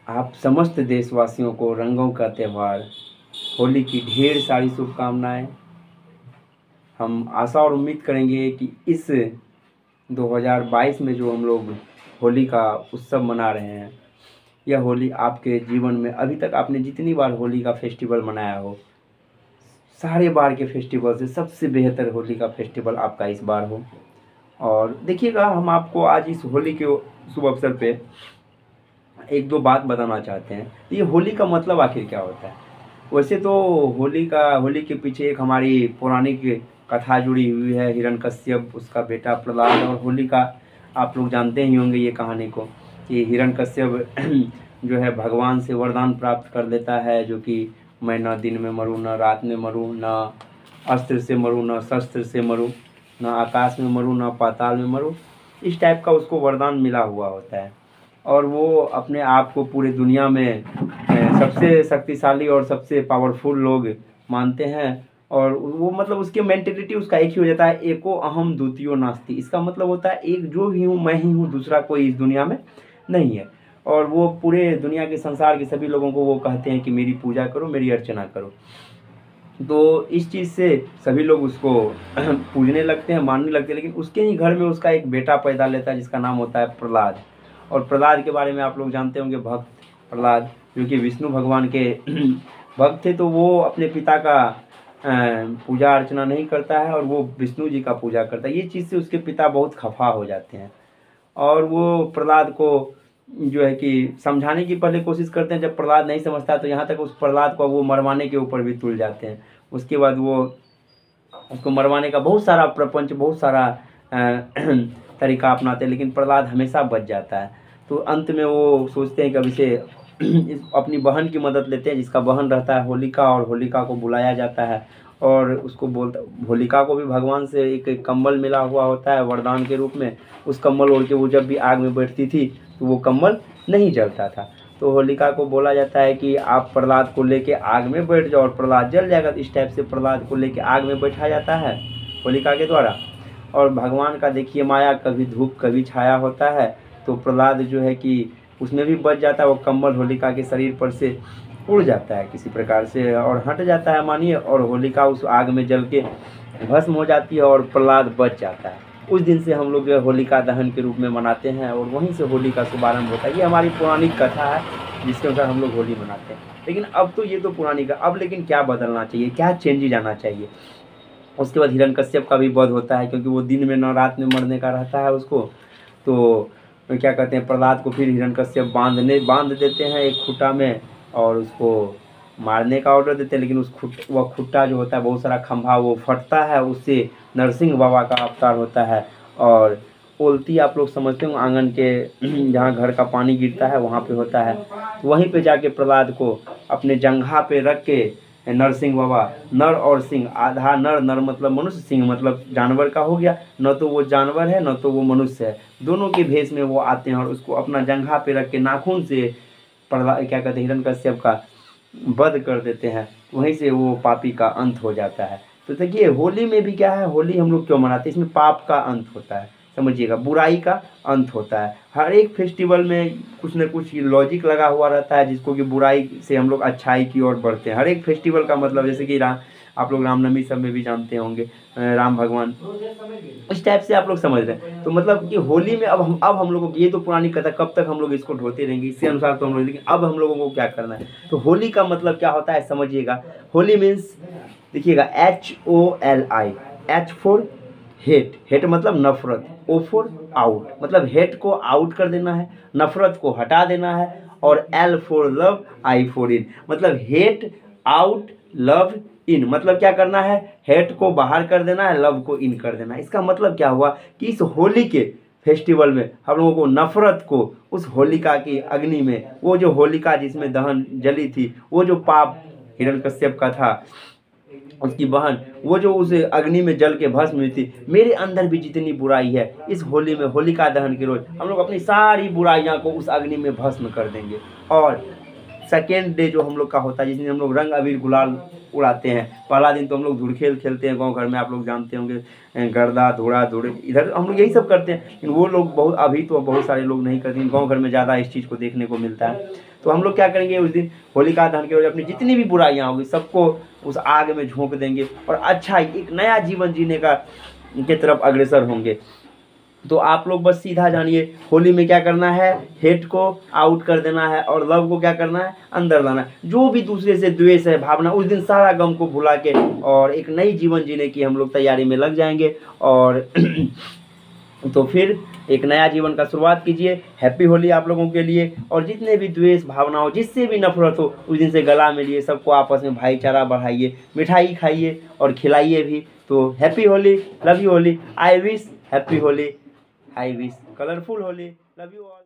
आप समस्त देशवासियों को रंगों का त्यौहार होली की ढेर सारी शुभकामनाएं। हम आशा और उम्मीद करेंगे कि इस 2022 में जो हम लोग होली का उत्सव मना रहे हैं, यह होली आपके जीवन में अभी तक आपने जितनी बार होली का फेस्टिवल मनाया हो, सारे बार के फेस्टिवल से सबसे बेहतर होली का फेस्टिवल आपका इस बार हो। और देखिएगा, हम आपको आज इस होली के शुभ अवसर पे एक दो बात बताना चाहते हैं। तो ये होली का मतलब आखिर क्या होता है? वैसे तो होली के पीछे एक हमारी पौराणिक कथा जुड़ी हुई है, हिरण्यकश्यप, उसका बेटा प्रहलाद और होली का। आप लोग जानते ही होंगे ये कहानी को, कि हिरण्यकश्यप जो है भगवान से वरदान प्राप्त कर लेता है, जो कि मैं न दिन में मरूँ न रात में मरूँ, न अस्त्र से मरूँ न शस्त्र से मरूँ, न आकाश में मरूँ न पाताल में मरूँ। इस टाइप का उसको वरदान मिला हुआ होता है। और वो अपने आप को पूरे दुनिया में सबसे शक्तिशाली और सबसे पावरफुल लोग मानते हैं। और वो मतलब उसकी मेंटेलिटी उसका एक ही हो जाता है, एको अहम द्वितीयो नास्ति। इसका मतलब होता है एक जो भी हूँ मैं ही हूँ, दूसरा कोई इस दुनिया में नहीं है। और वो पूरे दुनिया के संसार के सभी लोगों को वो कहते हैं कि मेरी पूजा करो, मेरी अर्चना करो। तो इस चीज़ से सभी लोग उसको पूजने लगते हैं, मानने लगते हैं। लेकिन उसके ही घर में उसका एक बेटा पैदा लेता है जिसका नाम होता है प्रहलाद। और प्रहलाद के बारे में आप लोग जानते होंगे, भक्त प्रहलाद, जो कि विष्णु भगवान के भक्त थे। तो वो अपने पिता का पूजा अर्चना नहीं करता है और वो विष्णु जी का पूजा करता है। ये चीज़ से उसके पिता बहुत खफा हो जाते हैं और वो प्रहलाद को जो है कि समझाने की पहले कोशिश करते हैं। जब प्रहलाद नहीं समझता तो यहाँ तक उस प्रहलाद को वो मरवाने के ऊपर भी तुल जाते हैं। उसके बाद वो उसको मरवाने का बहुत सारा प्रपंच, बहुत सारा तरीका अपनाते हैं, लेकिन प्रहलाद हमेशा बच जाता है। तो अंत में वो सोचते हैं कि अब इसे अपनी बहन की मदद लेते हैं, जिसका बहन रहता है होलिका, और होलिका को बुलाया जाता है और उसको बोलता, होलिका को भी भगवान से एक कम्बल मिला हुआ होता है वरदान के रूप में। उस कम्बल ओढ़ के वो जब भी आग में बैठती थी तो वो कम्बल नहीं जलता था। तो होलिका को बोला जाता है कि आप प्रहलाद को लेके आग में बैठ जाओ और प्रहलाद जल जाएगा। तो इस टाइप से प्रहलाद को लेके आग में बैठा जाता है होलिका के द्वारा। और भगवान का देखिए माया, कभी धूप कभी छाया होता है। तो प्रहलाद जो है कि उसमें भी बच जाता है, वो कम्बल होलिका के शरीर पर से उड़ जाता है किसी प्रकार से और हट जाता है मानिए, और होलिका उस आग में जल के भस्म हो जाती है और प्रहलाद बच जाता है। उस दिन से हम लोग जो है होलिका दहन के रूप में मनाते हैं और वहीं से होली का शुभारंभ होता है। ये हमारी पौराणिक कथा है जिसके अनुसार हम लोग होली मनाते हैं। लेकिन अब तो ये तो पुरानी का, अब लेकिन क्या बदलना चाहिए, क्या चेंजेज आना चाहिए? उसके बाद हिरण्यकश्यप का भी वध होता है, क्योंकि वो दिन में न रात में मरने का रहता है उसको। तो क्या कहते हैं, प्रहलाद को फिर हिरण्यकश्यप बांध देते हैं एक खूटा में और उसको मारने का ऑर्डर देते हैं। लेकिन वह खुट्टा जो होता है, बहुत सारा खंभा, वो फटता है, उससे नरसिंह बाबा का अवतार होता है। और ओलती आप लोग समझते हो, आंगन के जहाँ घर का पानी गिरता है वहाँ पे होता है। तो वहीं पे जाके प्रहलाद को अपने जंघा पे रख के नरसिंह बाबा, नर और सिंह, आधा नर, नर मतलब मनुष्य, सिंह मतलब जानवर का हो गया, न तो वो जानवर है न तो वो मनुष्य है, दोनों के भेष में वो आते हैं और उसको अपना जंघा पे रख के नाखून से प्रहलाद, क्या कहते हैं, हिरण्यकश्यप का वध कर देते हैं। वहीं से वो पापी का अंत हो जाता है। तो देखिए होली में भी क्या है, होली हम लोग क्यों मनाते हैं? इसमें पाप का अंत होता है, समझिएगा, बुराई का अंत होता है। हर एक फेस्टिवल में कुछ न कुछ लॉजिक लगा हुआ रहता है, जिसको कि बुराई से हम लोग अच्छाई की ओर बढ़ते हैं। हर एक फेस्टिवल का मतलब, जैसे कि आप लोग रामनवमी सब में भी जानते होंगे, राम भगवान, इस टाइप से आप लोग समझ रहे हैं। तो मतलब कि होली में अब हम लोगों की, ये तो पुरानी कथा, कब तक हम लोग इसको ढोते रहेंगे, इसी अनुसार तो हम लोग, लेकिन अब हम लोगों को क्या करना है? तो होली का मतलब क्या होता है समझिएगा। होली मीन्स, देखिएगा, HOLI, H for hate, hate मतलब नफरत, O फॉर आउट, मतलब हेट को आउट कर देना है, नफरत को हटा देना है। और L for love, I for in, मतलब हेट आउट, लव इन, मतलब क्या करना है? हेट को बाहर कर देना है, लव को इन कर देना है। इसका मतलब क्या हुआ कि इस होली के फेस्टिवल में हम लोगों को नफरत को उस होलिका की अग्नि में, वो जो होलिका जिसमें दहन जली थी, वो जो पाप हिरण्यकश्यप का था, उसकी बहन, वो जो उस अग्नि में जल के भस्म हुई थी, मेरे अंदर भी जितनी बुराई है, इस होली में, होलिका दहन के रोज हम लोग अपनी सारी बुराइयां को उस अग्नि में भस्म कर देंगे और सेकेंड डे जो हम लोग का होता है, जिस दिन हम लोग रंग अबीर गुलाल उड़ाते हैं। पहला दिन तो हम लोग धुड़खेल खेलते हैं गांव घर में, आप लोग जानते होंगे, गर्दा धुड़ा धुड़, इधर हम लोग यही सब करते हैं। लेकिन वो लोग बहुत, अभी तो बहुत सारे लोग नहीं करते, गांव घर में ज़्यादा इस चीज़ को देखने को मिलता है। तो हम लोग क्या करेंगे उस दिन, होलिका दहन के रोज अपनी जितनी भी बुराइयाँ होगी सबको उस आग में झोंक देंगे और अच्छा एक नया जीवन जीने का के तरफ अग्रसर होंगे। तो आप लोग बस सीधा जानिए, होली में क्या करना है, हेट को आउट कर देना है और लव को क्या करना है, अंदर लाना है। जो भी दूसरे से द्वेष है, भावना, उस दिन सारा गम को भुला के और एक नई जीवन जीने की हम लोग तैयारी में लग जाएंगे। और तो फिर एक नया जीवन का शुरुआत कीजिए। हैप्पी होली आप लोगों के लिए। और जितने भी द्वेष भावना हो, जिससे भी नफरत हो, उस दिन से गला मिलिए, सबको आपस में भाईचारा बढ़ाइए, मिठाई खाइए और खिलाइए भी। तो happy Holi, love you Holi, I wish happy Holi, I wish colourful Holi, love you all.